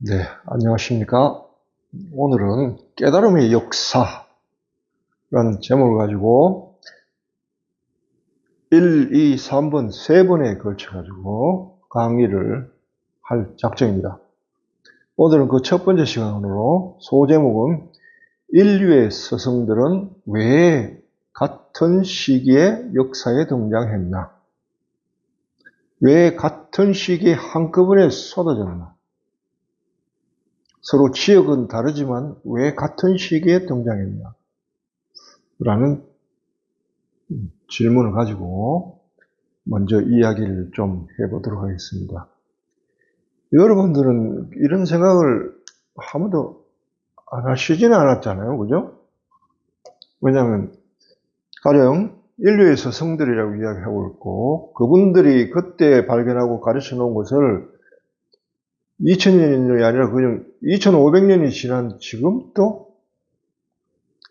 네, 안녕하십니까. 오늘은 깨달음의 역사라는 제목을 가지고 1, 2, 3번 세 번에 걸쳐 가지고 강의를 할 작정입니다. 오늘은 그 첫 번째 시간으로 소제목은 인류의 스승들은 왜 같은 시기에 역사에 등장했나? 왜 같은 시기에 한꺼번에 쏟아졌나? 서로 지역은 다르지만 왜 같은 시기에 등장했나? 라는 질문을 가지고 먼저 이야기를 좀 해보도록 하겠습니다. 여러분들은 이런 생각을 한 번도 안 하시지는 않았잖아요. 그죠? 왜냐하면 가령 인류의 스승들이라고 이야기하고 있고 그분들이 그때 발견하고 가르쳐 놓은 것을 2000년이 아니라 그냥 2500년이 지난 지금도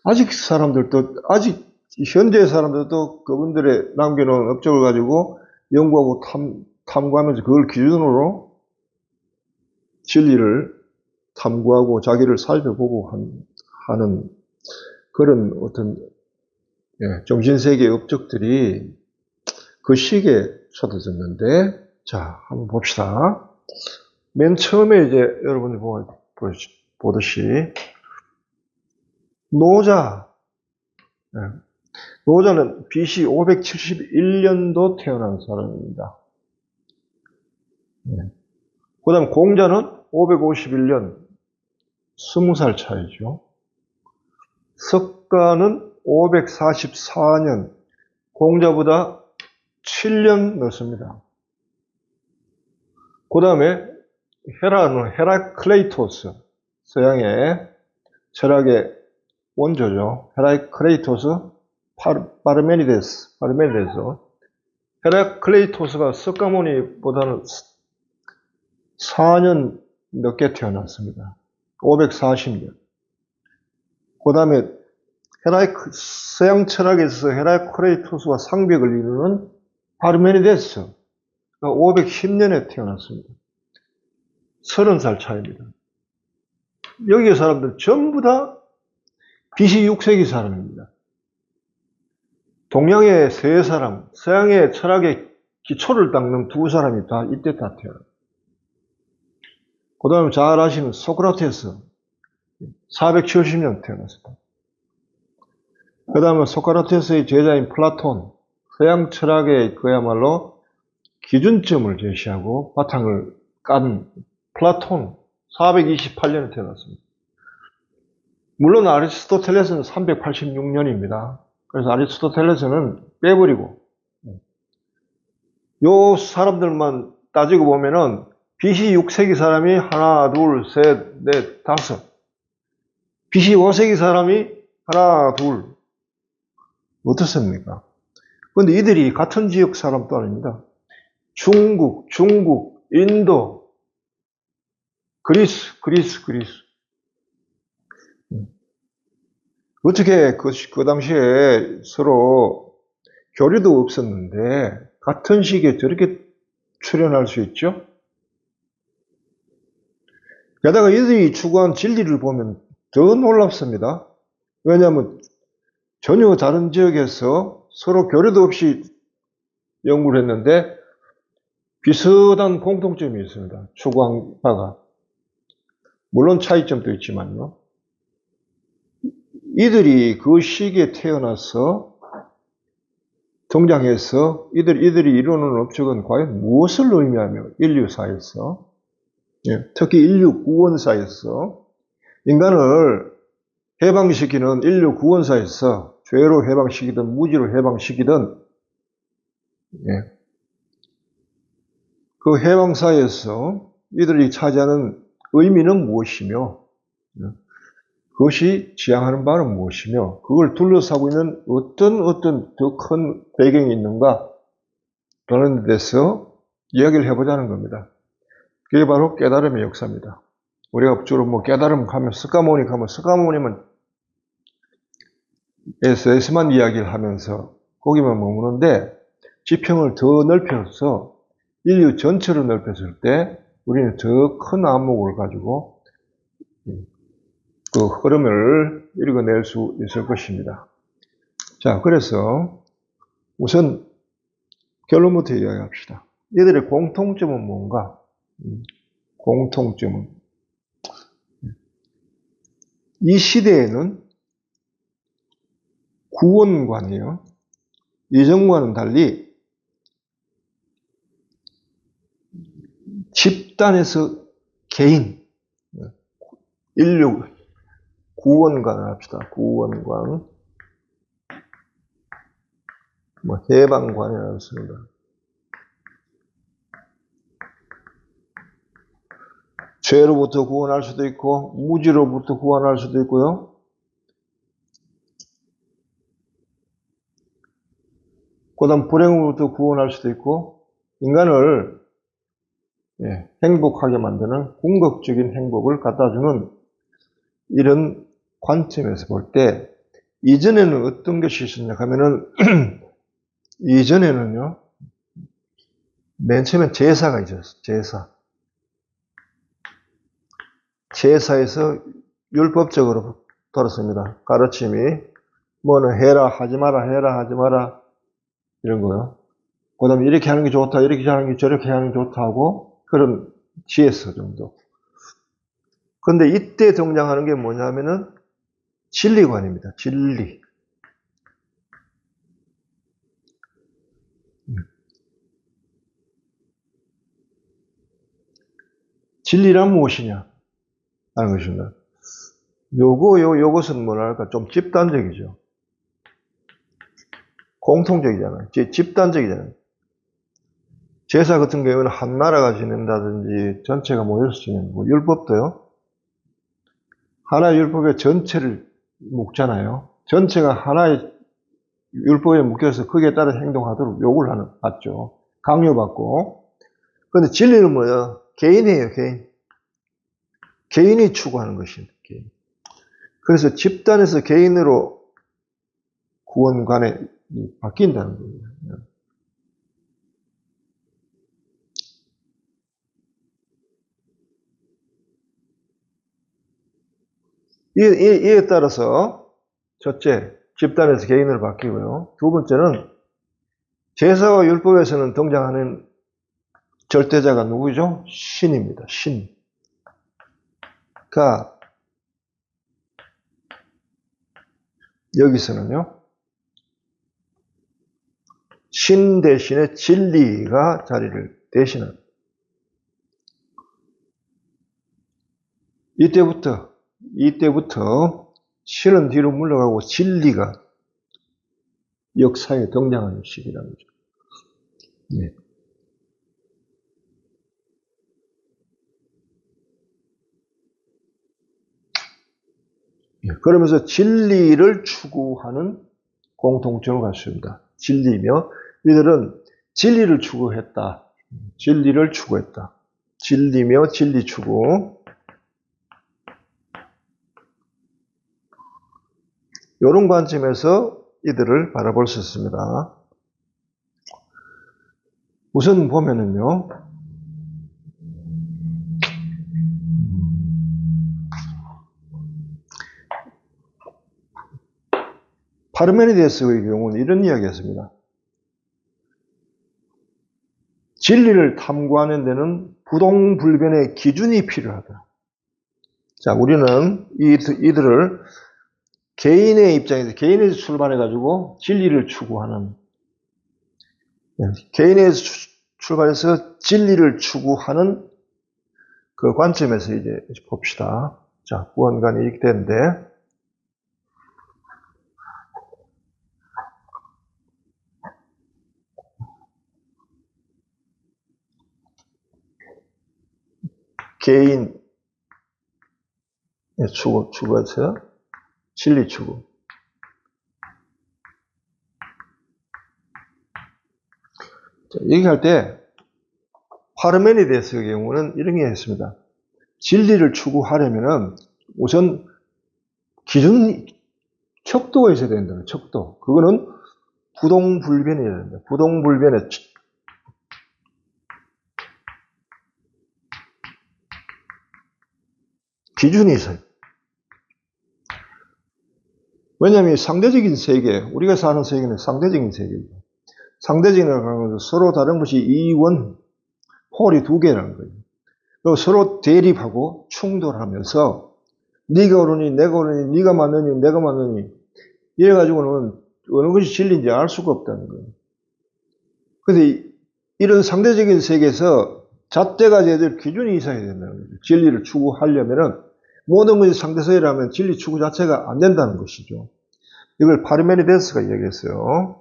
아직 아직 현재 사람들도 그분들의 남겨놓은 업적을 가지고 연구하고 탐구하면서 그걸 기준으로 진리를 탐구하고 자기를 살펴보고 하는 그런 어떤 정신세계의 업적들이 그 시기에 쏟아졌는데, 자, 한번 봅시다. 맨 처음에 이제 여러분이 보듯이 노자는 BC 571년도 태어난 사람입니다. 그 다음 공자는 551년, 20살 차이죠. 석가는 544년, 공자보다 7년 늦습니다. 그 다음에 헤라클레이토스, 서양의 철학의 원조죠. 헤라클레이토스, 파르메니데스. 헤라클레이토스가 석가모니보다는 4년 늦게 태어났습니다. 540년. 그 다음에 서양 철학에서 헤라클레이토스와 상벽을 이루는 파르메니데스, 510년에 태어났습니다. 30살 차이입니다. 여기의 사람들 전부 다 BC 6세기 사람입니다. 동양의 세 사람, 서양의 철학의 기초를 닦는 두 사람이 다 이때 다 태어납니다. 그 다음에 잘 아시는 소크라테스, 470년 태어났습니다. 그 다음에 소크라테스의 제자인 플라톤, 서양 철학의 그야말로 기준점을 제시하고 바탕을 깐 플라톤, 428년에 태어났습니다. 물론 아리스토텔레스는 386년입니다. 그래서 아리스토텔레스는 빼버리고 요 사람들만 따지고 보면은 BC 6세기 사람이 하나, 둘, 셋, 넷, 다섯. BC 5세기 사람이 하나, 둘. 어떻습니까? 그런데 이들이 같은 지역 사람도 아닙니다. 중국, 인도, 그리스. 어떻게 그 당시에 서로 교류도 없었는데 같은 시기에 저렇게 출현할 수 있죠? 게다가 이들이 추구한 진리를 보면 더 놀랍습니다. 왜냐하면 전혀 다른 지역에서 서로 교류도 없이 연구를 했는데 비슷한 공통점이 있습니다. 추구한 바가. 물론 차이점도 있지만요. 이들이 그 시기에 태어나서 등장해서 이들이 이루는 업적은 과연 무엇을 의미하며 인류사에서, 특히 인류 구원사에서 인간을 해방시키는 인류 구원사에서 죄로 해방시키든 무지로 해방시키든 그 해방사에서 이들이 차지하는 의미는 무엇이며 그것이 지향하는 바는 무엇이며 그걸 둘러싸고 있는 어떤 더 큰 배경이 있는가 라는 데서 이야기를 해보자는 겁니다. 그게 바로 깨달음의 역사입니다. 우리가 주로 깨달음 하면 스카모닉은 에서만 이야기를 하면서 거기만 머무는데 지평을 더 넓혀서 인류 전체를 넓혔을 때 우리는 더 큰 안목을 가지고 그 흐름을 읽어낼 수 있을 것입니다. 자, 그래서 우선 결론부터 이야기합시다. 이들의 공통점은 뭔가? 공통점은 이 시대에는 구원관이요, 이전과는 달리 집단에서 개인, 인류, 구원관을 합시다. 구원관, 해방관이라고 씁니다. 죄로부터 구원할 수도 있고, 무지로부터 구원할 수도 있고요. 그 다음 불행으로부터 구원할 수도 있고, 인간을 행복하게 만드는 궁극적인 행복을 갖다주는 이런 관점에서 볼 때, 이전에는 어떤 것이 있었냐 하면은, 이전에는요, 맨 처음에 제사가 있었어요. 제사에서 율법적으로 들었습니다. 가르침이, 뭐는 해라, 하지 마라, 해라, 하지 마라, 이런 거요. 그 다음에 이렇게 하는 게 좋다, 이렇게 하는 게 저렇게 하는 게 좋다 하고, 그런 지혜서 정도. 근데 이때 등장하는 게 뭐냐면은, 진리관입니다. 진리. 진리란 무엇이냐? 하는 것입니다. 요것은 뭐랄까, 좀 집단적이죠. 공통적이잖아요. 집단적이잖아요. 제사 같은 경우는 한 나라가 지낸다든지 전체가 모여서 지내는 거. 율법도요. 하나의 율법의 전체를 묶잖아요. 전체가 하나의 율법에 묶여서 거기에 따라 행동하도록 요구를 받죠. 강요받고. 그런데 진리는 뭐예요? 개인이에요, 개인. 개인이 추구하는 것입니다. 개인. 그래서 집단에서 개인으로 구원관에 바뀐다는 겁니다. 이에 따라서 첫째, 집단에서 개인으로 바뀌고요. 두 번째는 제사와 율법에서는 등장하는 절대자가 누구죠? 신입니다. 신. 그러니까 여기서는요, 신 대신에 진리가 자리를 대신합니다. 이때부터 신은 뒤로 물러가고 진리가 역사에 등장하는 시기라는 거죠. 네. 그러면서 진리를 추구하는 공통점을 갖습니다. 진리며 이들은 진리를 추구했다. 진리를 추구했다. 진리며 진리 추구. 이런 관점에서 이들을 바라볼 수 있습니다. 우선 보면은요, 파르메니데스의 경우는 이런 이야기였습니다. 진리를 탐구하는 데는 부동불변의 기준이 필요하다. 자, 우리는 이들을 개인의 입장에서, 개인에서 출발해가지고 진리를 추구하는, 개인에서 출발해서 진리를 추구하는 그 관점에서 이제 봅시다. 자, 구원관이 이렇게 되는데, 개인 추구해서요. 진리 추구. 자, 얘기할 때 파르메니데스의 경우는 이런 게 있습니다. 진리를 추구하려면은 우선 기준 척도가 있어야 된다. 척도. 그거는 부동불변이어야 된다. 부동불변의 기준이 있어요. 왜냐하면 상대적인 세계, 우리가 사는 세계는 상대적인 세계이죠. 상대적이라는 것은 서로 다른 것이 이원, 폴이 두 개라는 거예요. 그리고 서로 대립하고 충돌하면서 네가 옳으니 내가 옳으니 네가 맞느니 내가 맞느니 이래가지고는 어느 것이 진리인지 알 수가 없다는 거예요. 그런데 이런 상대적인 세계에서 잣대가 제대로 기준이 있어야 된다는 거죠. 진리를 추구하려면은 모든 것이 상대성이라면 진리 추구 자체가 안 된다는 것이죠. 이걸 파르메니데스가 이야기했어요.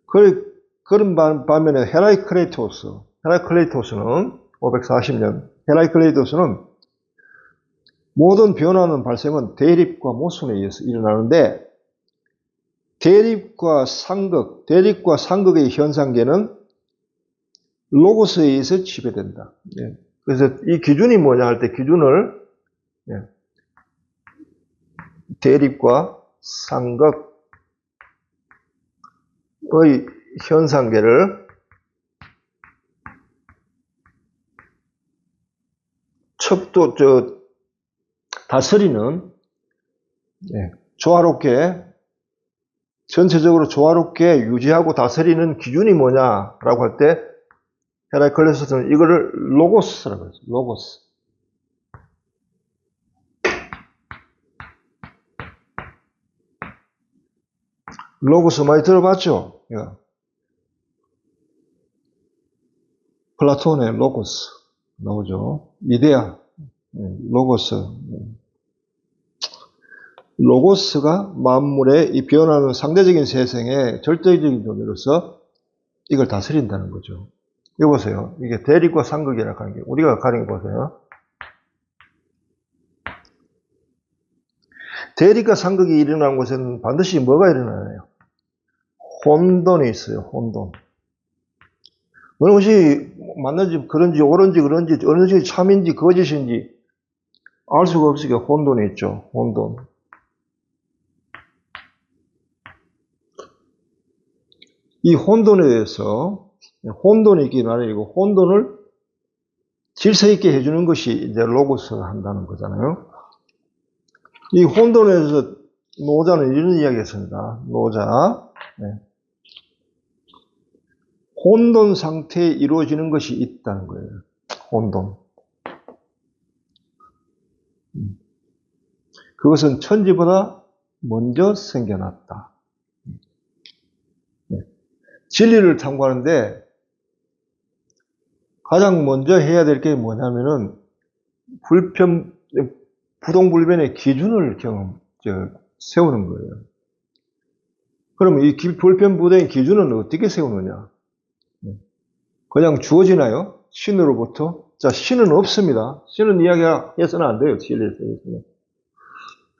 그런 반면에 헤라클레이토스는 540년, 헤라클레이토스는 모든 변화는 발생은 대립과 모순에 의해서 일어나는데 대립과 상극의 현상계는 로고스에 의해서 지배된다. 그래서 이 기준이 뭐냐 할 때 기준을 대립과 상극의 현상계를 다스리는 조화롭게 전체적으로 조화롭게 유지하고 다스리는 기준이 뭐냐라고 할 때 헤라클레이토스는 이거를 로고스라고 해요. 로고스. 로고스 많이 들어봤죠? 플라톤의 로고스 나오죠. 이데아, 로고스. 로고스가 만물의 이 변하는 상대적인 세상의 절대적인 존재로서 이걸 다스린다는 거죠. 이거 보세요. 이게 대립과 상극이라고 하는 게 우리가 가린 거 보세요. 대립과 상극이 일어나는 곳에는 반드시 뭐가 일어나요? 혼돈이 있어요. 혼돈. 어느 것이 맞는지 그런지 옳은지 그런지 어느 것이 참인지 거짓인지 알 수가 없으니까 혼돈이 있죠. 혼돈. 이 혼돈에 대해서 혼돈이 있기 나름이고 혼돈을 질서 있게 해주는 것이 이제 로고스가 한다는 거잖아요. 이 혼돈에 대해서 노자는 이런 이야기를 했습니다. 노자. 혼돈 상태에 이루어지는 것이 있다는 거예요. 혼돈. 그것은 천지보다 먼저 생겨났다. 진리를 탐구하는데 가장 먼저 해야 될 게 뭐냐면은 부동불변의 기준을 세우는 거예요. 그럼 이 불변부동의 기준은 어떻게 세우느냐? 그냥 주어지나요? 신으로부터? 자, 신은 없습니다. 신은 이야기해서는 안 돼요. 진리에서는.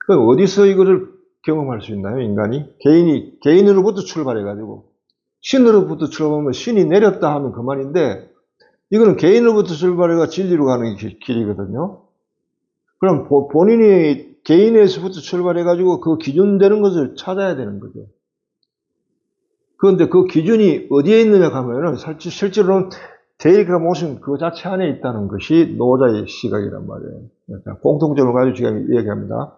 그럼 어디서 이거를 경험할 수 있나요? 인간이? 개인으로부터 출발해가지고. 신으로부터 출발하면 신이 내렸다 하면 그만인데, 이거는 개인으로부터 출발해가 진리로 가는 길이거든요. 그럼 본인이 개인에서부터 출발해가지고 그 기준되는 것을 찾아야 되는 거죠. 그런데 그 기준이 어디에 있느냐 하면은 실제로는 대립과 모순 그 자체 안에 있다는 것이 노자의 시각이란 말이에요. 공통점을 가지고 지금 얘기합니다.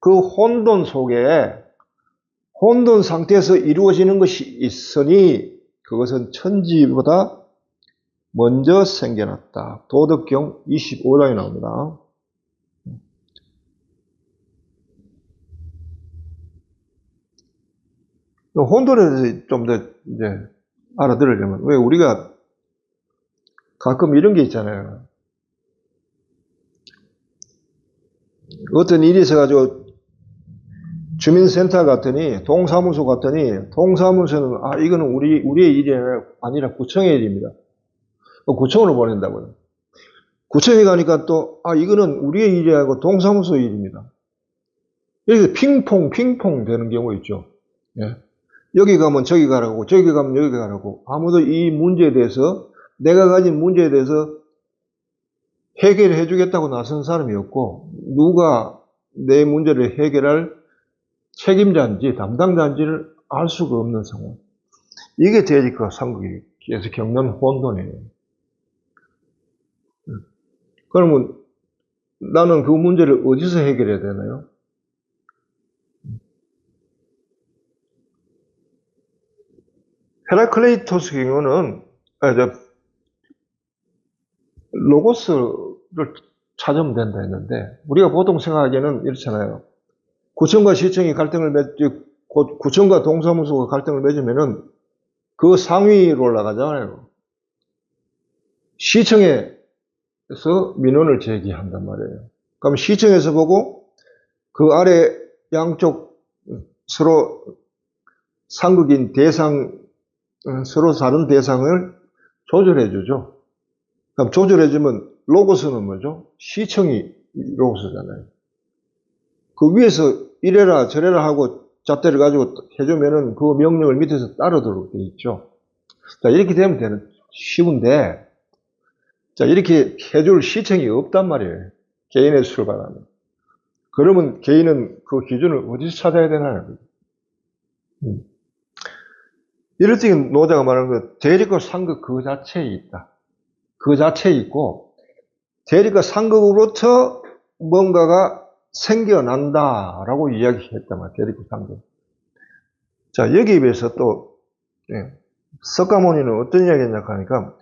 그 혼돈 속에 혼돈 상태에서 이루어지는 것이 있으니 그것은 천지보다 먼저 생겨났다. 도덕경 25장에 나옵니다. 혼돈에 대해서 좀 더 이제 알아들으려면, 왜 우리가 가끔 이런 게 있잖아요. 어떤 일이 있어가지고 주민센터 갔더니, 동사무소 갔더니, 동사무소는, 이거는 우리의 일이 아니라 구청의 일입니다. 구청으로 보낸다고요. 구청에 가니까 또, 이거는 우리의 일이 아니고 동사무소 일입니다. 여기서 핑퐁 되는 경우 있죠. 예. 여기 가면 저기 가라고, 저기 가면 여기 가라고. 아무도 이 문제에 대해서, 내가 가진 문제에 대해서 해결해 주겠다고 나선 사람이 없고, 누가 내 문제를 해결할 책임자인지 담당자인지를 알 수가 없는 상황. 이게 대립과 상극에서 겪는 혼돈이에요. 그러면 나는 그 문제를 어디서 해결해야 되나요? 헤라클레이토스 경우는 로고스를 찾으면 된다 했는데, 우리가 보통 생각하기에는 이렇잖아요. 구청과 시청이 구청과 동사무소가 갈등을 맺으면은 그 상위로 올라가잖아요. 시청에서 민원을 제기한단 말이에요. 그럼 시청에서 보고 그 아래 양쪽 서로 상극인 서로 다른 대상을 조절해주죠. 그럼 조절해주면 로고스는 뭐죠? 시청이 로고스잖아요. 그 위에서 이래라 저래라 하고 잣대를 가지고 해주면은 그 명령을 밑에서 따르도록 되어 있죠. 자, 이렇게 되면 쉬운데, 자, 이렇게 해줄 시청이 없단 말이에요. 개인의 출발하면. 그러면 개인은 그 기준을 어디서 찾아야 되나요? 이럴 때 노자가 말하는 거, 대립과 상극 그 자체에 있다. 그 자체에 있고, 대립과 상극으로부터 뭔가가 생겨난다라고 이야기했단 말이에요. 대립과 상극. 자, 여기에 비해서 또, 석가모니는 어떤 이야기 했냐 하니까,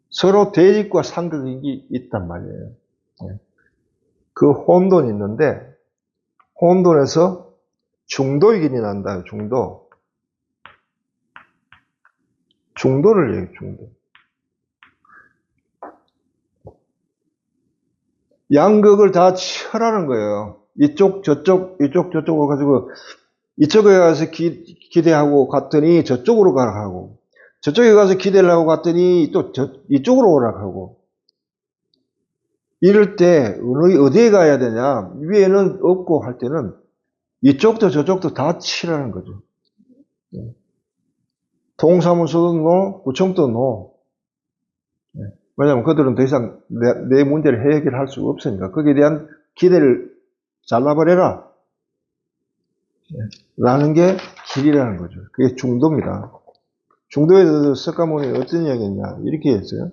서로 대립과 상극이 있단 말이에요. 그 혼돈이 있는데, 혼돈에서 중도이긴이 난다. 중도를 얘기해요. 중도. 양극을 다 철하는 거예요. 이쪽 저쪽으로 가지고 이쪽에 가서 기대하고 갔더니 저쪽으로 가라고, 저쪽에 가서 기대를 하고 갔더니 또 이쪽으로 오라고. 이럴 때 어디에 가야 되냐? 위에는 없고 할 때는 이쪽도 저쪽도 다 치라는 거죠. 동사무소도 노, 구청도 노. 왜냐하면 그들은 더 이상 내 문제를 해결할 수 없으니까 거기에 대한 기대를 잘라버려라 라는 게 길이라는 거죠. 그게 중도입니다. 중도에 대해서 석가모니 어떤 이야기했냐 이렇게 했어요.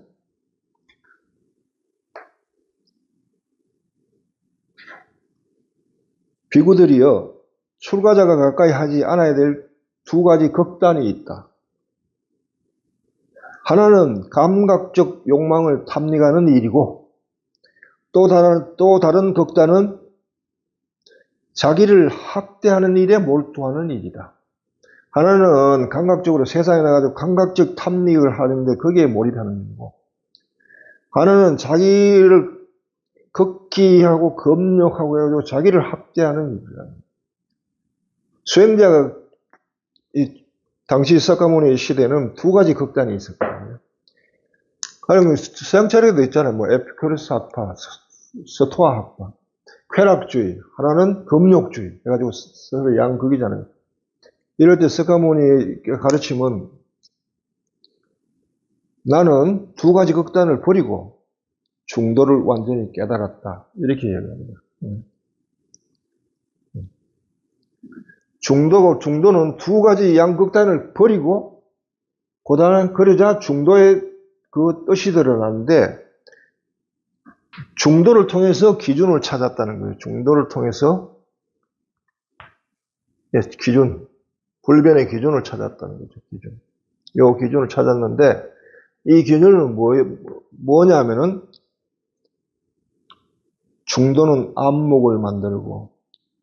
비구들이여, 출가자가 가까이 하지 않아야 될 두 가지 극단이 있다. 하나는 감각적 욕망을 탐닉하는 일이고, 또 다른 극단은 자기를 학대하는 일에 몰두하는 일이다. 하나는 감각적으로 세상에 나가서 감각적 탐닉을 하는데 거기에 몰입하는 일이고, 하나는 자기를 극기하고 검역하고 해가지고 자기를 학대하는 일이다. 수행자가 당시 석가모니 시대는 두 가지 극단이 있었거든요. 아니, 수양차례도 있잖아요. 뭐, 에피쿠르스 학파, 스토아 학파, 쾌락주의, 하나는 금욕주의. 해가지고 서로 양극이잖아요. 이럴 때 석가모니의 가르침은 나는 두 가지 극단을 버리고 중도를 완전히 깨달았다. 이렇게 얘기합니다. 중도는 두 가지 양극단을 버리고, 그러자 중도의 그 뜻이 드러나는데, 중도를 통해서 기준을 찾았다는 거예요. 중도를 통해서 불변의 기준을 찾았다는 거죠. 이 기준을 찾았는데, 이 기준은 뭐냐면은, 중도는 안목을 만들고,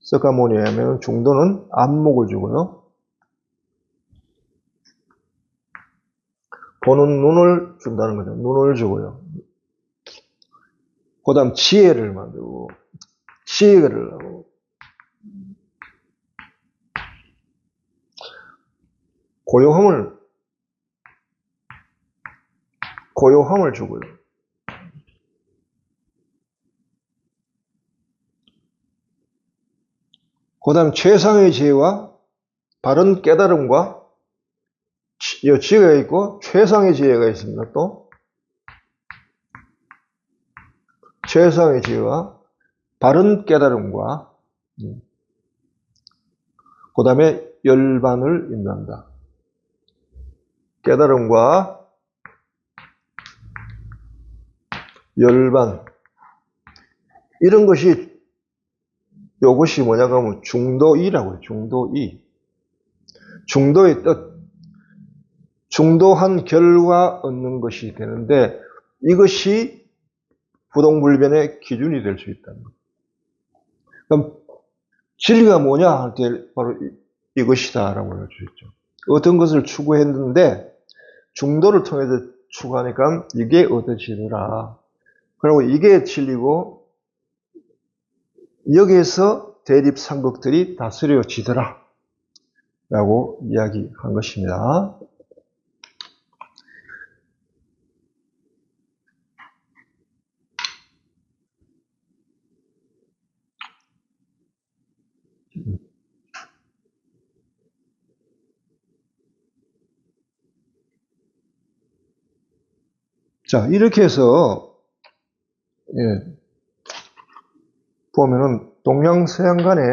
석가모니에 하면 중도는 안목을 주고요. 보는 눈을 준다는 거죠. 눈을 주고요. 그 다음 지혜를 만들고, 지혜를 하고, 고요함을 주고요. 그 다음 최상의 지혜와 바른 깨달음과 지혜가 있고 최상의 지혜가 있습니다. 또 최상의 지혜와 바른 깨달음과 그 다음에 열반을 인도한다. 깨달음과 열반. 이런 것이, 요것이 뭐냐고 하면 중도이라고 해요. 중도이. 중도의 뜻. 중도한 결과 얻는 것이 되는데, 이것이 부동불변의 기준이 될 수 있다는 거예요. 그럼 진리가 뭐냐 할 때 바로 이것이다 라고 할 수 있죠. 어떤 것을 추구했는데 중도를 통해서 추구하니까 이게 얻어지더라. 그리고 이게 진리고 여기에서 대립 삼극들이 다스려지더라 라고 이야기한 것입니다. 자, 이렇게 해서, 보면은, 동양서양 간에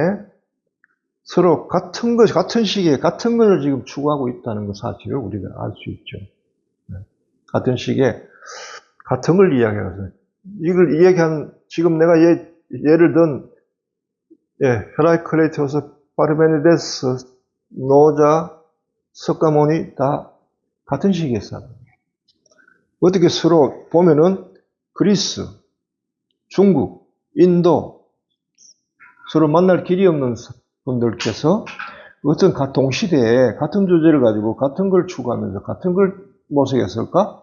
서로 같은 것, 같은 시기에 같은 것을 지금 추구하고 있다는 것 사실을 우리가 알 수 있죠. 같은 시기에 같은 걸 이야기해서, 이걸 이야기한, 지금 내가 예를 든, 헤라클레이토스, 파르메니데스, 노자, 석가모니 다 같은 시기에 살아요. 어떻게 서로 보면은 그리스, 중국, 인도 서로 만날 길이 없는 분들께서 어떤 동시대에 같은 주제를 가지고 같은 걸 추구하면서 같은 걸 모색했을까?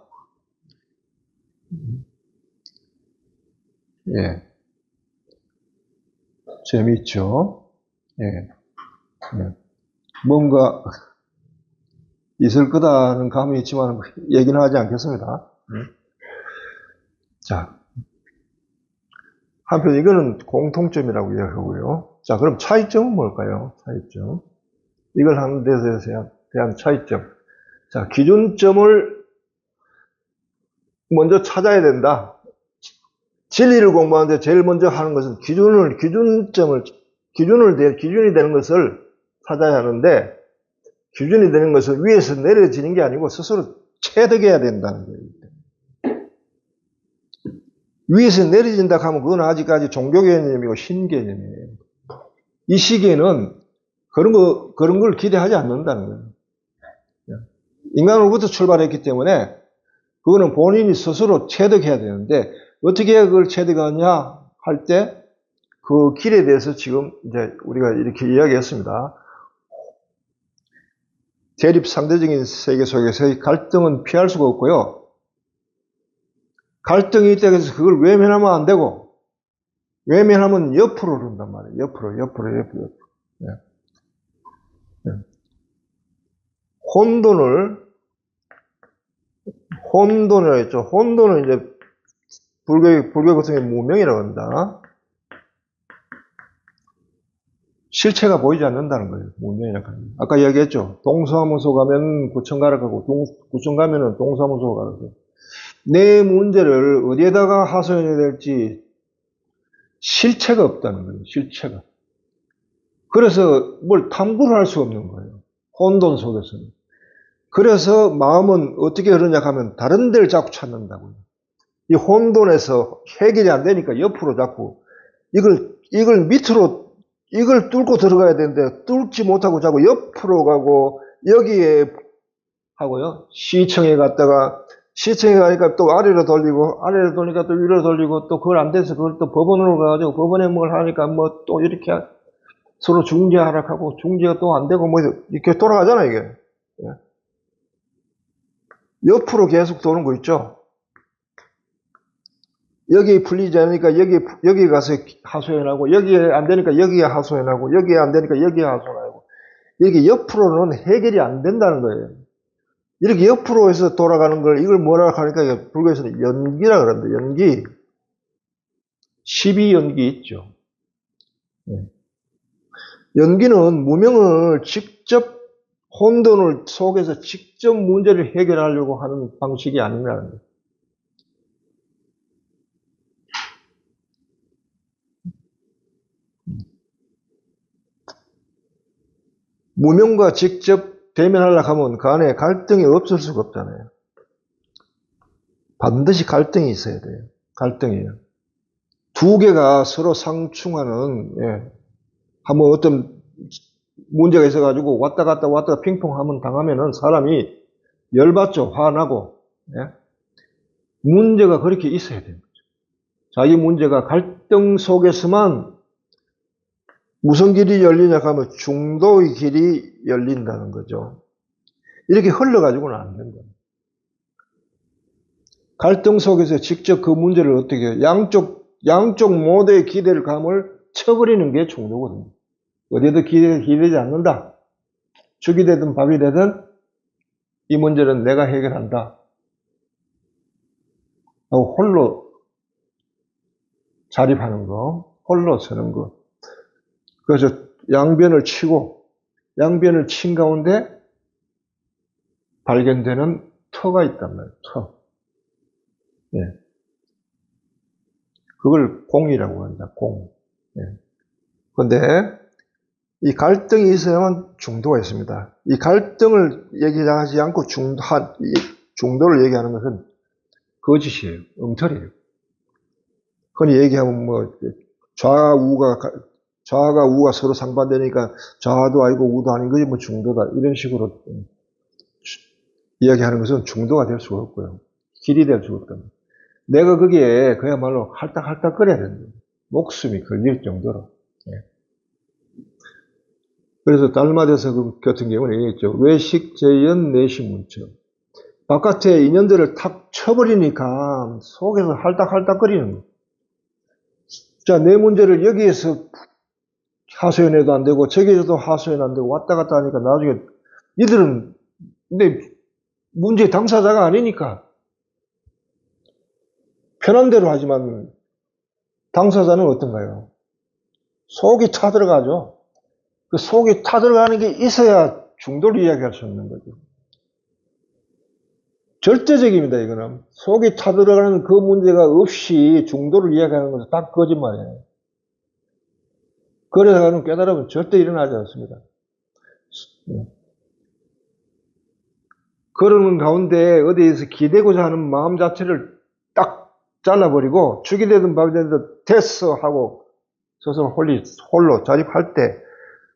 예. 재미있죠? 예. 뭔가 있을 거다는 감이 있지만 얘기는 하지 않겠습니다. 자, 한편 이거는 공통점이라고 이야기하고요. 자, 그럼 차이점은 뭘까요? 차이점. 이걸 하는 데 대한 차이점. 자, 기준점을 먼저 찾아야 된다. 진리를 공부하는데 제일 먼저 하는 것은 기준이 되는 것을 찾아야 하는데, 기준이 되는 것은 위에서 내려지는 게 아니고 스스로 체득해야 된다는 거예요. 위에서 내려진다 하면 그건 아직까지 종교 개념이고 신 개념이에요. 이 시기에는 그런 걸 기대하지 않는다는 거예요. 인간으로부터 출발했기 때문에 그거는 본인이 스스로 체득해야 되는데 어떻게 그걸 체득하냐 할 때 그 길에 대해서 지금 이제 우리가 이렇게 이야기했습니다. 대립 상대적인 세계 속에서의 갈등은 피할 수가 없고요. 갈등이 있다고 해서 그걸 외면하면 안 되고, 외면하면 옆으로 흐른단 말이에요. 옆으로. 네. 혼돈을 했죠. 혼돈은 이제 불교 같은 경우에 무명이라고 한다. 실체가 보이지 않는다는 거예요. 무명이라고 하는. 아까 이야기했죠. 동사무소 가면 구청 가라 가고, 구청 가면은 동사무소 가라고. 내 문제를 어디에다가 하소연해야 될지 실체가 없다는 거예요. 실체가. 그래서 뭘 탐구를 할 수 없는 거예요. 혼돈 속에서는. 그래서 마음은 어떻게 흐르냐 하면 다른 데를 자꾸 찾는다고요. 이 혼돈에서 해결이 안 되니까 옆으로 자꾸 이걸 밑으로 이걸 뚫고 들어가야 되는데 뚫지 못하고 자꾸 옆으로 가고 여기에 하고요. 시청에 가니까 또 아래로 돌리니까 또 위로 돌리고 또 그걸 안 돼서 그걸 또 법원으로 가가지고 법원에 뭘 하니까 뭐 또 이렇게 서로 중재하라 하고 중재가 또 안 되고 뭐 이렇게 돌아가잖아요, 이게. 옆으로 계속 도는 거 있죠. 여기 풀리지 않으니까 여기 가서 하소연하고 여기에 안 되니까 여기에 하소연하고 여기에 안 되니까 여기에 하소연하고 이렇게 옆으로는 해결이 안 된다는 거예요. 이렇게 옆으로 해서 돌아가는 걸 이걸 뭐라 하니까 불교에서는 연기라 그러는데 연기 12연기 있죠. 연기는 무명을 직접 혼돈을 속에서 직접 문제를 해결하려고 하는 방식이 아니라는 거예요. 무명과 직접 대면하려고 하면 그 안에 갈등이 없을 수가 없잖아요. 반드시 갈등이 있어야 돼요. 갈등이에요. 두 개가 서로 상충하는, 예. 한번 어떤 문제가 있어가지고 왔다 갔다 핑퐁 하면 당하면은 사람이 열받죠. 화나고. 예. 문제가 그렇게 있어야 되는 거죠. 자기 문제가 갈등 속에서만 무슨 길이 열리냐 하면 중도의 길이 열린다는 거죠. 이렇게 흘러가지고는 안 된다. 갈등 속에서 직접 그 문제를 어떻게 해요? 양쪽 모두의 기대를 감을 쳐버리는 게 중도거든요. 어디에도 기대지 않는다. 죽이 되든 밥이 되든 이 문제는 내가 해결한다. 하고 홀로 자립하는 거, 홀로 서는 거. 그래서 양변을 친 가운데 발견되는 터가 있단 말이에요. 터. 예. 그걸 공이라고 한다. 공. 예. 그런데 이 갈등이 있어야만 중도가 있습니다. 이 갈등을 얘기하지 않고 중도를 얘기하는 것은 거짓이에요. 엉터리예요. 흔히 얘기하면 좌가 우가 서로 상반되니까 좌도 아니고 우도 아닌 거지 뭐 중도다. 이런 식으로 이야기하는 것은 중도가 될 수가 없고요. 길이 될 수가 없다. 내가 거기에 그야말로 할딱할딱 거려야 된다. 목숨이 걸릴 정도로. 예. 그래서 달마대서 같은 경우는 얘기했죠. 외식, 재연, 내시, 문처. 바깥에 인연들을 탁 쳐버리니까 속에서 할딱할딱거리는 거. 자, 내 문제를 여기에서 하소연해도 안 되고 저기에서도 하소연 안 되고 왔다 갔다 하니까 나중에 이들은 근데 문제 당사자가 아니니까 편한 대로 하지만 당사자는 어떤가요? 속이 타들어가죠. 그 속이 타들어가는 게 있어야 중도를 이야기할 수 있는 거죠. 절대적입니다, 이거는. 속이 타들어가는 그 문제가 없이 중도를 이야기하는 것은 딱 거짓말이에요. 그래서 깨달으면 절대 일어나지 않습니다. 그러는 가운데 어디에서 기대고자 하는 마음 자체를 딱 잘라버리고 죽이 되든 밥이 되든 됐어 하고 스스로 홀로 자립할 때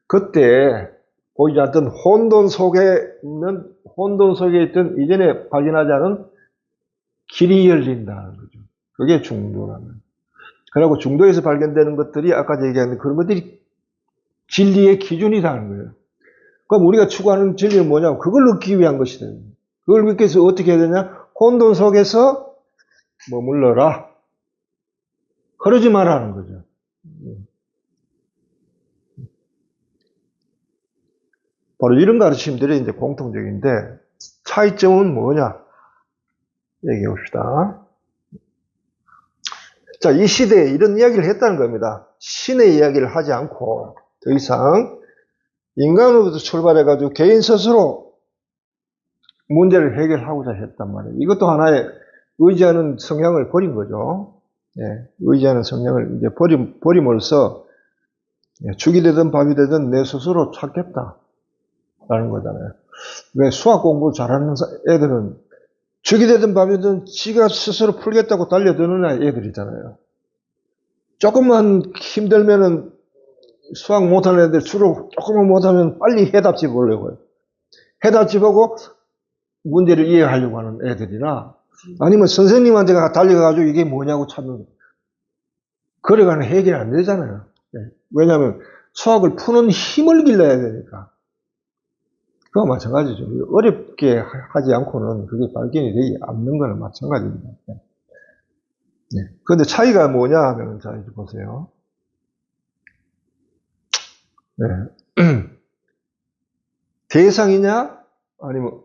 그때 보이지 않던 혼돈 속에 있던 이전에 발견하지 않은 길이 열린다는 거죠. 그게 중도라는. 그리고 중도에서 발견되는 것들이 아까 얘기한 그런 것들이 진리의 기준이라는 거예요. 그럼 우리가 추구하는 진리는 뭐냐면 그걸 얻기 위한 것이다. 그걸 얻기 위해서 어떻게 해야 되냐? 혼돈 속에서 머물러라. 그러지 말라는 거죠. 바로 이런 가르침들이 이제 공통적인데 차이점은 뭐냐? 얘기해 봅시다. 자, 이 시대에 이런 이야기를 했다는 겁니다. 신의 이야기를 하지 않고 더 이상 인간으로부터 출발해가지고 개인 스스로 문제를 해결하고자 했단 말이에요. 이것도 하나의 의지하는 성향을 버린 거죠. 예, 의지하는 성향을 이제 버림으로써 죽이 되든 밥이 되든 내 스스로 찾겠다라는 거잖아요. 왜 수학 공부 잘하는 애들은 죽이 되든 밥이 되든 지가 스스로 풀겠다고 달려드는 애들이잖아요. 조금만 힘들면은 수학 못하는 애들 주로 조금만 못하면 빨리 해답지 보려고 해요. 해답지 보고 문제를 이해하려고 하는 애들이나 아니면 선생님한테 달려가가지고 이게 뭐냐고 찾는 그래가는 해결이 안 되잖아요. 왜냐하면 수학을 푸는 힘을 길러야 되니까. 그거 마찬가지죠. 어렵게 하지 않고는 그게 발견이 되지 않는 거는 마찬가지입니다. 네. 그런데 차이가 뭐냐 하면, 자, 이제 보세요. 네. 대상이냐? 아니면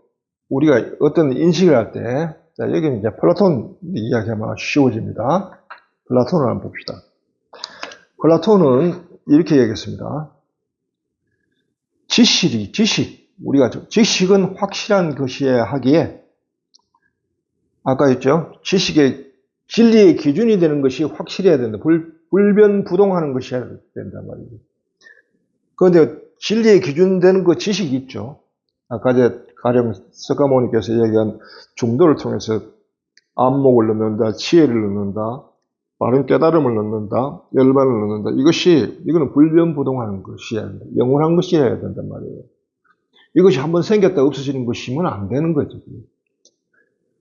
우리가 어떤 인식을 할 때, 자, 여기는 이제 플라톤 이야기하면 쉬워집니다. 플라톤을 한번 봅시다. 플라톤은 이렇게 얘기했습니다. 우리가 지식은 확실한 것이어야 하기에, 아까 했죠? 지식의 진리의 기준이 되는 것이 확실해야 된다. 불변부동하는 것이어야 된단 말이죠. 그런데 진리의 기준 되는 그 지식이 있죠. 아까 가령 석가모니께서 얘기한 중도를 통해서 안목을 넣는다, 지혜를 넣는다, 바른 깨달음을 넣는다, 열반을 넣는다. 이거는 불변부동하는 것이야. 영원한 것이어야 된단 말이에요. 이것이 한번 생겼다 없어지는 것이면 안 되는 거죠.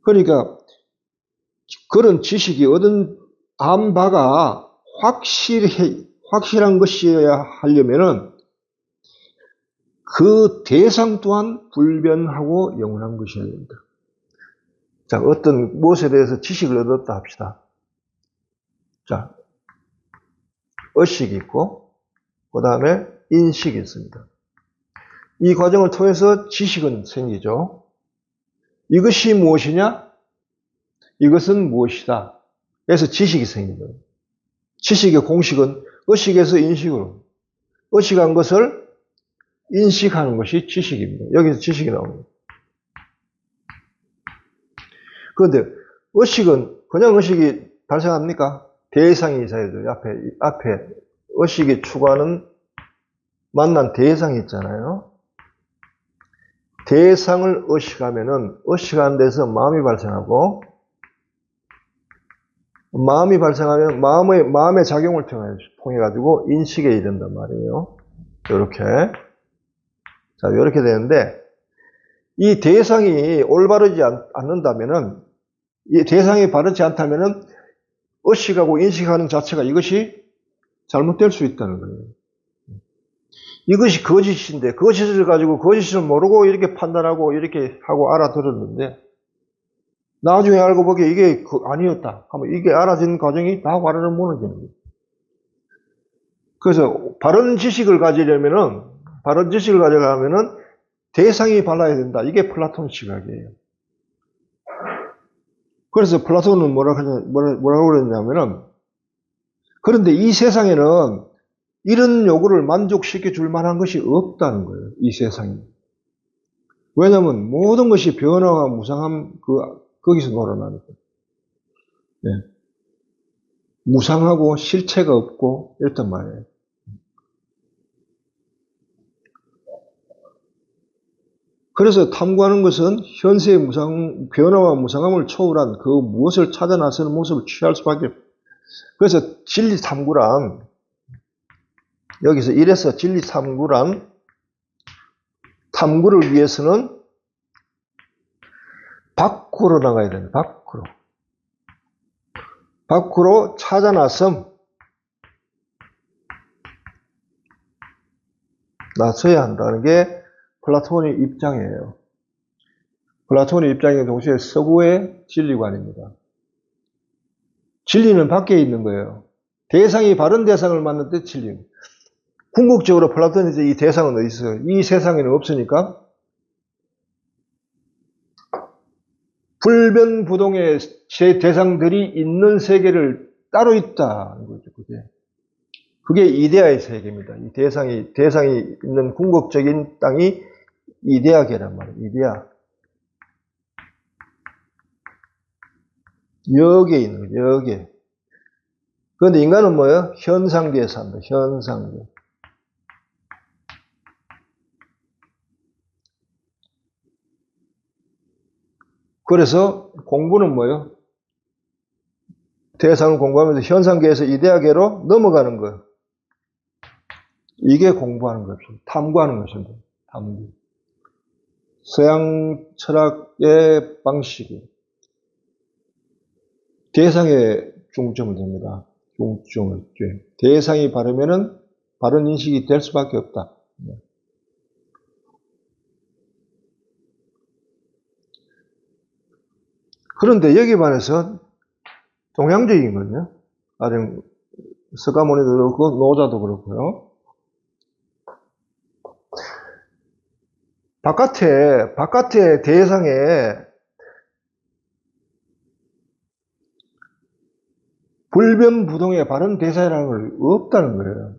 그러니까 그런 지식이 얻은 바가 확실한 것이어야 하려면은 그 대상 또한 불변하고 영원한 것이어야 된다. 자, 어떤 무엇에 대해서 지식을 얻었다 합시다. 자, 의식이 있고, 그 다음에 인식이 있습니다. 이 과정을 통해서 지식은 생기죠. 이것이 무엇이냐? 이것은 무엇이다. 그래서 지식이 생깁니다. 지식의 공식은 의식에서 인식으로, 의식한 것을 인식하는 것이 지식입니다. 여기서 지식이 나옵니다. 그런데 의식은 그냥 의식이 발생합니까? 대상이 있어야죠. 앞에 의식이 추구하는 만난 대상이 있잖아요. 대상을 의식하면은 의식하는 데서 마음이 발생하고, 마음이 발생하면 마음의 작용을 통해 가지고 인식에 이른단 말이에요. 이렇게. 자, 이렇게 되는데, 이 대상이 올바르지 않는다면은, 이 대상이 바르지 않다면은, 의식하고 인식하는 자체가 이것이 잘못될 수 있다는 거예요. 이것이 거짓인데, 거짓을 가지고 거짓을 모르고 이렇게 판단하고 이렇게 하고 알아들었는데, 나중에 알고 보기에 이게 아니었다 하면 이게 알아지는 과정이 다 와르르 무너지는 거예요. 그래서 바른 지식을 가지려면은 대상이 발라야 된다. 이게 플라톤 시각이에요. 그래서 플라톤은 뭐라고 그랬냐면은, 그런데 이 세상에는 이런 요구를 만족시켜 줄 만한 것이 없다는 거예요. 이 세상에. 왜냐하면 모든 것이 변화와 무상함, 거기서 놀아나니까. 네. 무상하고 실체가 없고 이랬단 말이에요. 그래서 탐구하는 것은 현세의 변화와 무상함을 초월한 그 무엇을 찾아 나서는 모습을 취할 수밖에 없어요. 그래서 진리 탐구란, 여기서 이래서 진리 탐구란, 탐구를 위해서는 밖으로 나가야 됩니다. 밖으로 찾아 나서야 한다는 게 플라톤의 입장이에요. 플라톤의 입장이 동시에 서구의 진리관입니다. 진리는 밖에 있는 거예요. 대상이 바른 대상을 만날 때 진리. 궁극적으로 플라톤이 이 대상은 어디 있어요? 이 세상에는 없으니까 불변부동의 제 대상들이 있는 세계를 따로 있다는 거죠. 그게 이데아의 세계입니다. 이 대상이 있는 궁극적인 땅이 이데아계란 말이에요. 이데아. 여기에 있는 거예요. 여기에. 그런데 인간은 뭐예요? 현상계에 산다. 현상계. 그래서 공부는 뭐예요? 대상을 공부하면서 현상계에서 이데아계로 넘어가는 거예요. 이게 공부하는 것입니다. 탐구하는 것입니다. 탐구. 서양 철학의 방식이 대상에 중점을 둡니다. 대상이 바르면은 바른 인식이 될 수밖에 없다. 그런데 여기 반해서 동양적인 거죠. 아령 서가모니도 그렇고 노자도 그렇고요. 바깥의 대상에 불변부동의 바른 대상이라는 걸 없다는 거예요.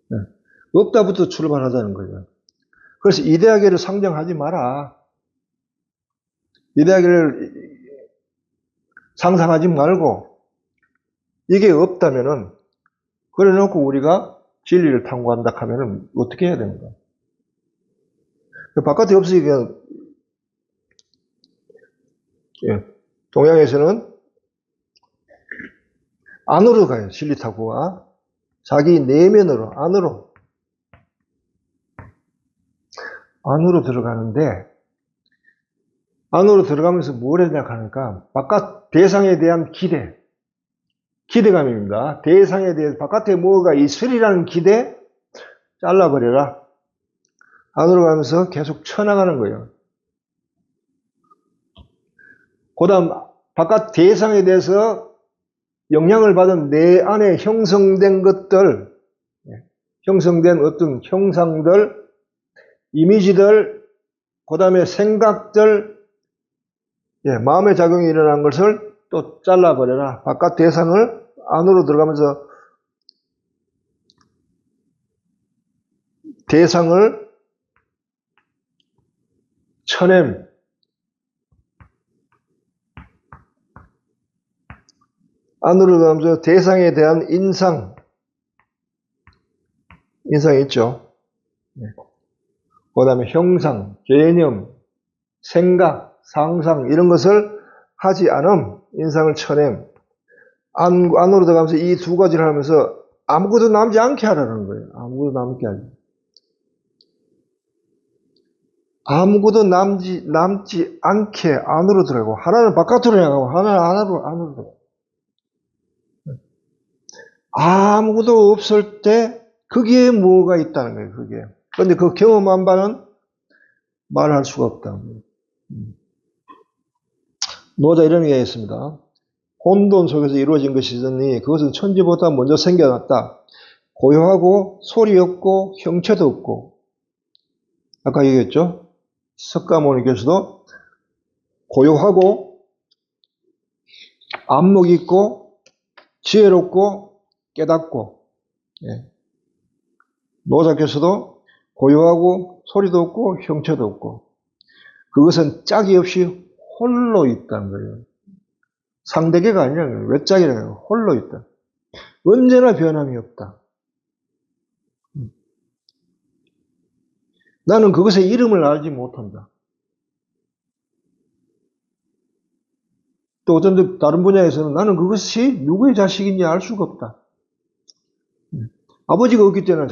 네. 없다부터 출발하자는 거예요. 그래서 이데아계를 상정하지 마라. 이데아계를 상상하지 말고 이게 없다면은 그래 놓고 우리가 진리를 탐구한다 하면은 어떻게 해야 됩니까? 바깥에 없으니까 예. 동양에서는 안으로 가요. 진리타구가. 자기 내면으로, 안으로 들어가는데, 안으로 들어가면서 뭘 해야 하니까, 바깥 대상에 대한 기대감입니다. 대상에 대해서 바깥에 뭐가 있으리라는 기대, 잘라버려라. 안으로 가면서 계속 쳐나가는 거예요. 그 다음, 바깥 대상에 대해서 영향을 받은 내 안에 형성된 것들, 형성된 어떤 형상들, 이미지들, 그 다음에 생각들, 마음의 작용이 일어난 것을 또 잘라버려라. 바깥 대상을 안으로 들어가면서 대상을 쳐냄. 안으로 들어가면서 대상에 대한 인상이 있죠. 그 다음에 형상, 개념, 생각, 상상 이런 것을 하지 않음, 인상을 쳐냄. 안으로 들어가면서 이 두 가지를 하면서 아무것도 남지 않게 하라는 거예요. 아무것도 남게 하지. 아무것도 남지 않게 안으로 들어가고, 하나는 바깥으로 향하고, 하나는 안으로 들어가고. 아무것도 없을 때, 거기에 뭐가 있다는 거예요, 그게. 그런데 그 경험한 바는 말할 수가 없다. 노자 이런 얘기가 있습니다. 혼돈 속에서 이루어진 것이더니 그것은 천지보다 먼저 생겨났다. 고요하고 소리 없고 형체도 없고. 아까 얘기했죠? 석가모니께서도 고요하고 안목 있고 지혜롭고 깨닫고. 노자께서도 고요하고 소리도 없고 형체도 없고. 그것은 짝이 없이 홀로 있다는 거예요. 상대계가 아니라 왜 짝이라는 거예요. 홀로 있다. 언제나 변함이 없다. 나는 그것의 이름을 알지 못한다. 또 어떤 다른 분야에서는 나는 그것이 누구의 자식인지 알 수가 없다. 아버지가 없기 때문에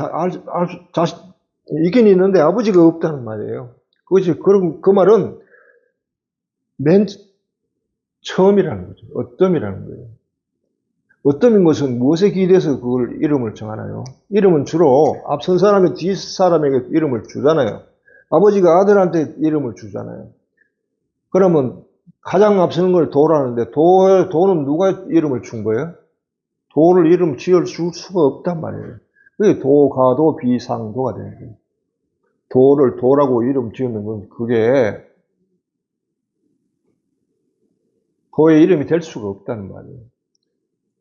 있긴 있는데 아버지가 없다는 말이에요. 그 말은 맨 처음이라는 거죠. 어뜸이라는 거예요. 어뜸인 것은 무엇에 기대서 그걸 이름을 정하나요? 이름은 주로 앞선 사람이 뒷 사람에게 이름을 주잖아요. 아버지가 아들한테 이름을 주잖아요. 그러면 가장 앞서는 걸 도라는데 도는 누가 이름을 준 거예요? 도를 이름 지을 수가 없단 말이에요. 그게 도가도 비상도가 되는 거예요. 도를 도라고 이름 지으는 건 그게 도의 이름이 될 수가 없다는 말이에요.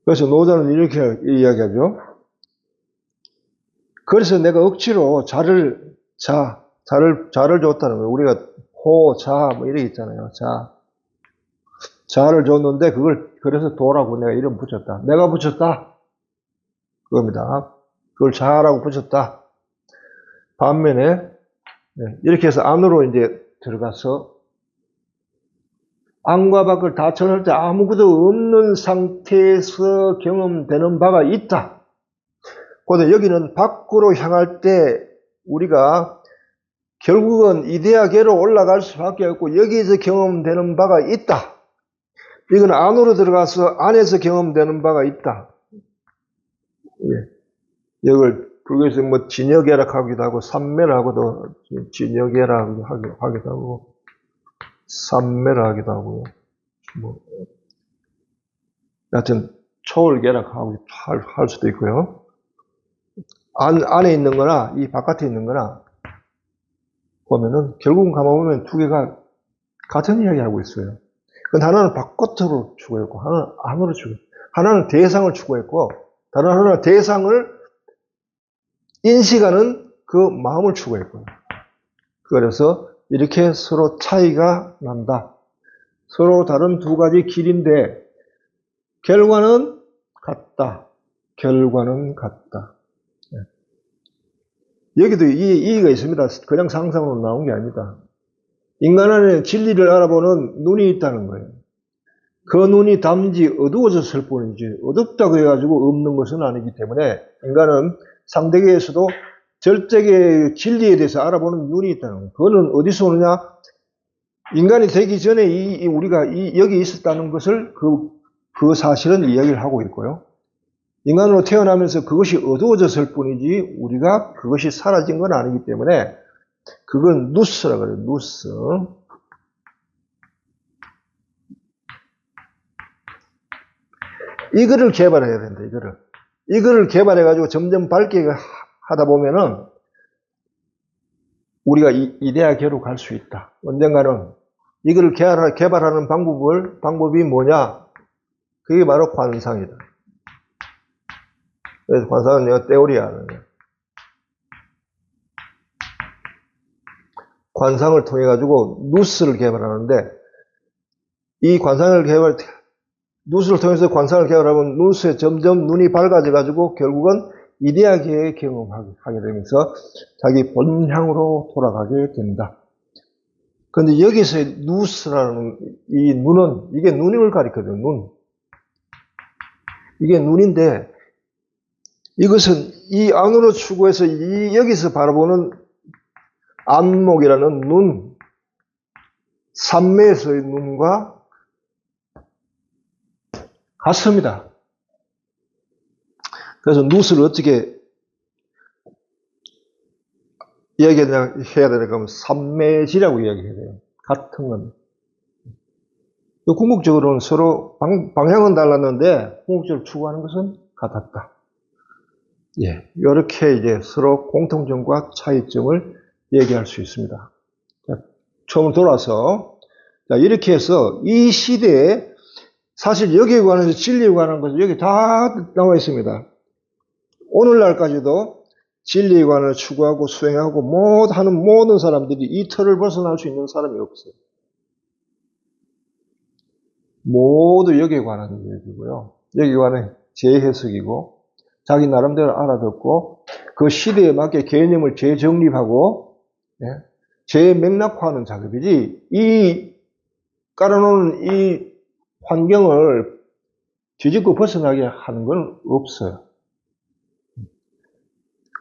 그래서 노자는 이렇게 이야기하죠. 그래서 내가 억지로 자를 줬다는 거예요. 우리가 호, 자, 뭐 이렇게 있잖아요. 자를 줬는데 그래서 도라고 내가 이름 붙였다. 내가 붙였다. 그겁니다. 그걸 자라고 붙였다. 반면에, 이렇게 해서 안으로 이제 들어가서 안과 밖을 다 쳐낼 때 아무것도 없는 상태에서 경험되는 바가 있다. 그런데 여기는 밖으로 향할 때 우리가 결국은 이데아계로 올라갈 수밖에 없고 여기에서 경험되는 바가 있다. 이건 안으로 들어가서 안에서 경험되는 바가 있다. 이걸 불교에서 뭐 진여계락하기도 하고 삼매라고도 진여계락하기도 하고 삼매라기도 하고요. 뭐 하여튼 초월계락하고 할 수도 있고요. 안에 있는 거나 이 바깥에 있는 거나 보면은 결국은 가만보면 두 개가 같은 이야기하고 있어요. 근데 하나는 바깥으로 추구했고 하나는 안으로 추구했고 하나는 대상을 추구했고 다른 하나는 대상을 인식하는 그 마음을 추구했고요. 그래서 이렇게 서로 차이가 난다. 서로 다른 두 가지 길인데 결과는 같다. 결과는 같다. 여기도 이의가 있습니다. 그냥 상상으로 나온 게 아니다. 인간 안에 진리를 알아보는 눈이 있다는 거예요. 그 눈이 단지 어두워졌을 뿐이지 어둡다고 해가지고 없는 것은 아니기 때문에 인간은 상대계에서도 절대의 진리에 대해서 알아보는 눈이 있다는 거예요. 그거는 어디서 오느냐? 인간이 되기 전에 우리가 여기 있었다는 것을 그 사실은 이야기를 하고 있고요. 인간으로 태어나면서 그것이 어두워졌을 뿐이지 우리가 그것이 사라진 건 아니기 때문에 그건 누스라고 그래요. 누스. 이거를 개발해야 된다. 이거를 개발해가지고 점점 밝게 하다 보면은 우리가 이데아계로 갈 수 있다. 언젠가는 이거를 개발하는 방법이 뭐냐? 그게 바로 관상이다. 그래서 관상은 내가 테오리야. 관상을 통해 가지고 누스를 개발하는데 이 누스를 통해서 관상을 개발하면 누스에 점점 눈이 밝아져 가지고 결국은 이데아계의 경험하게 되면서 자기 본향으로 돌아가게 된다. 그런데 여기서의 누스라는 이 눈은 이게 눈을 가리거든요. 눈. 이게 눈인데 이것은 이 안으로 추구해서 여기서 바라보는 안목이라는 눈, 삼매에서의 눈과 같습니다. 그래서 누스를 어떻게 해야 되나 그러면 삼매지라고 이야기해야 돼요. 같은 겁니다. 궁극적으로는 서로 방향은 달랐는데 궁극적으로 추구하는 것은 같았다. 예, 이렇게 이제 서로 공통점과 차이점을 얘기할 수 있습니다. 자, 처음 돌아서 자, 이렇게 해서 이 시대에 사실 여기에 관해서 진리에 관한 것은 여기 다 나와 있습니다. 오늘날까지도 진리에 관해서 추구하고 수행하고 하는 모든 사람들이 이 틀을 벗어날 수 있는 사람이 없어요. 모두 여기에 관한 얘기고요. 여기에 관한 재해석이고 자기 나름대로 알아듣고 그 시대에 맞게 개념을 재정립하고 재맥락화하는 작업이지 이 깔아놓은 이 환경을 뒤집고 벗어나게 하는 건 없어요.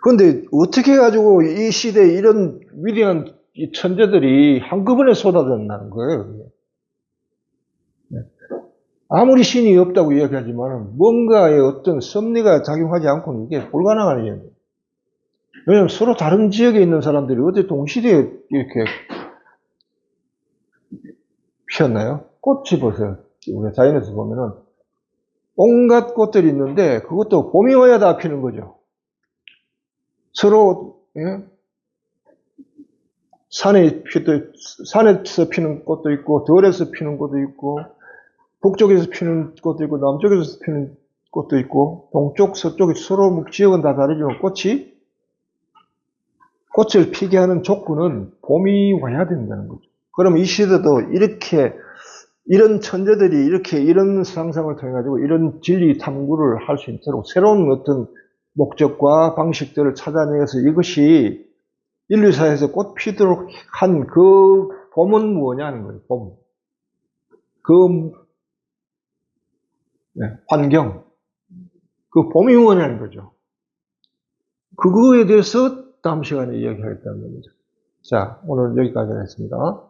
그런데 어떻게 해가지고 이 시대에 이런 위대한 천재들이 한꺼번에 쏟아졌다는 거예요. 아무리 신이 없다고 이야기하지만 뭔가의 어떤 섭리가 작용하지 않고는 이게 불가능한 일이에요. 왜냐하면 서로 다른 지역에 있는 사람들이 어떻게 동시대에 이렇게 피었나요? 꽃이 보세요. 우리가 자연에서 보면은 온갖 꽃들이 있는데 그것도 봄이 와야 다 피는 거죠. 서로 산에서 피는 꽃도 있고 들에서 피는 꽃도 있고 북쪽에서 피는 꽃도 있고 남쪽에서 피는 꽃도 있고 동쪽 서쪽이 서로 지역은 다 다르지만 꽃을 피게 하는 조건은 봄이 와야 된다는 거죠. 그럼 이 시대도 이런 천재들이 이런 상상을 통해 가지고 이런 진리 탐구를 할 수 있도록 새로운 어떤 목적과 방식들을 찾아내서 이것이 인류사에서 꽃 피도록 한 그 봄은 뭐냐는 거예요. 봄. 환경. 그 봄이 뭐냐는 거죠. 그거에 대해서 다음 시간에 이야기하겠다는 겁니다. 자, 오늘 여기까지 하겠습니다.